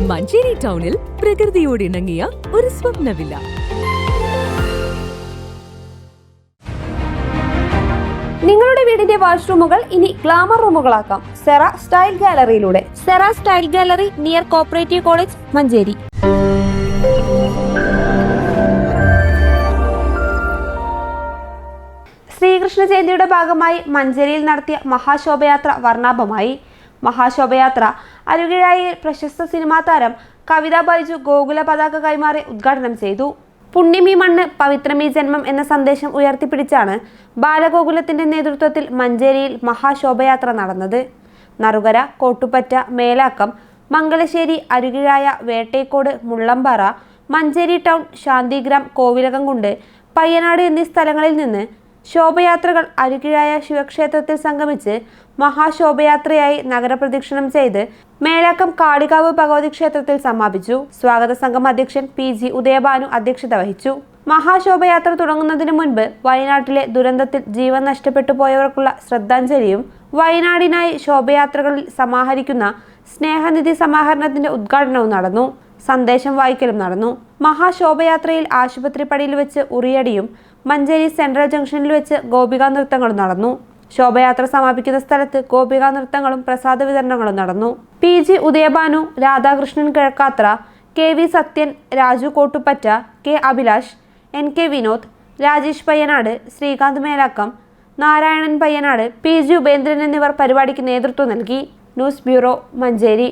മഞ്ചേരി ടൗണിൽ പ്രകൃതിയോട് ഇണങ്ങിയ ഒരു സ്വപ്ന വില്ല. നിങ്ങളുടെ വീടിന്റെ വാഷ്റൂമുകൾ ഇനി ഗ്ലാമർ റൂമുകളാക്കാം സെറ സ്റ്റൈൽ ഗാലറിയിലൂടെ. Sera style gallery near cooperative college, Manjeri. Srikrishna ജയന്തിയുടെ ഭാഗമായി മഞ്ചേരിയിൽ നടത്തിയ മഹാശോഭയാത്ര വർണ്ണാഭമായി. മഹാശോഭയാത്ര അരുകിഴായിൽ പ്രശസ്ത സിനിമാ താരം കവിത ബൈജു ഗോകുല പതാക കൈമാറി ഉദ്ഘാടനം ചെയ്തു. പുണ്യമീ മണ്ണ് പവിത്രമീ ജന്മം എന്ന സന്ദേശം ഉയർത്തിപ്പിടിച്ചാണ് ബാലഗോകുലത്തിന്റെ നേതൃത്വത്തിൽ മഞ്ചേരിയിൽ മഹാശോഭയാത്ര നടന്നത്. നറുകര, കോട്ടുപറ്റ, മേലാക്കം, മംഗലശ്ശേരി, അരുകിഴായ, വേട്ടേക്കോട്, മുള്ളമ്പാറ, മഞ്ചേരി ടൗൺ, ശാന്തിഗ്രാം, കോവിലകംകുണ്ട്, പയ്യനാട് എന്നീ സ്ഥലങ്ങളിൽ നിന്ന് ശോഭയാത്രകൾ അരുകിഴായ ശിവക്ഷേത്രത്തിൽ സംഗമിച്ച് മഹാശോഭയാത്രയായി നഗരപ്രദക്ഷിണം ചെയ്ത് മേലാക്കം കാളികാവ് ഭഗവതി ക്ഷേത്രത്തിൽ സമാപിച്ചു. സ്വാഗത സംഘം അധ്യക്ഷൻ PG ഉദയഭാനു അധ്യക്ഷത വഹിച്ചു. മഹാശോഭയാത്ര തുടങ്ങുന്നതിന് മുൻപ് വയനാട്ടിലെ ദുരന്തത്തിൽ ജീവൻ നഷ്ടപ്പെട്ടു പോയവർക്കുള്ള ശ്രദ്ധാഞ്ജലിയും വയനാടിനായി ശോഭയാത്രകളിൽ സമാഹരിക്കുന്ന സ്നേഹനിധി സമാഹരണത്തിന്റെ ഉദ്ഘാടനവും നടന്നു. സന്ദേശം വായിക്കലും നടന്നു. മഹാശോഭയാത്രയിൽ ആശുപത്രിപ്പടിയിൽ വെച്ച് ഉറിയടിയും മഞ്ചേരി സെൻട്രൽ ജംഗ്ഷനിൽ വെച്ച് ഗോപികാ നൃത്തങ്ങളും നടന്നു. ശോഭയാത്ര സമാപിക്കുന്ന സ്ഥലത്ത് ഗോപികാ നൃത്തങ്ങളും പ്രസാദ വിതരണങ്ങളും നടന്നു. PG Udayabhanu, Radhakrishnan കിഴക്കാത്ര, KV Sathyan, Raju കോട്ടുപറ്റ, K Abhilash, NK Vinod, Rajesh Payyanad, Srikanth Melakkam, Narayanan Payyanad, PG Upendran എന്നിവർ പരിപാടിക്ക് നേതൃത്വം നൽകി. News bureau, Manjeri.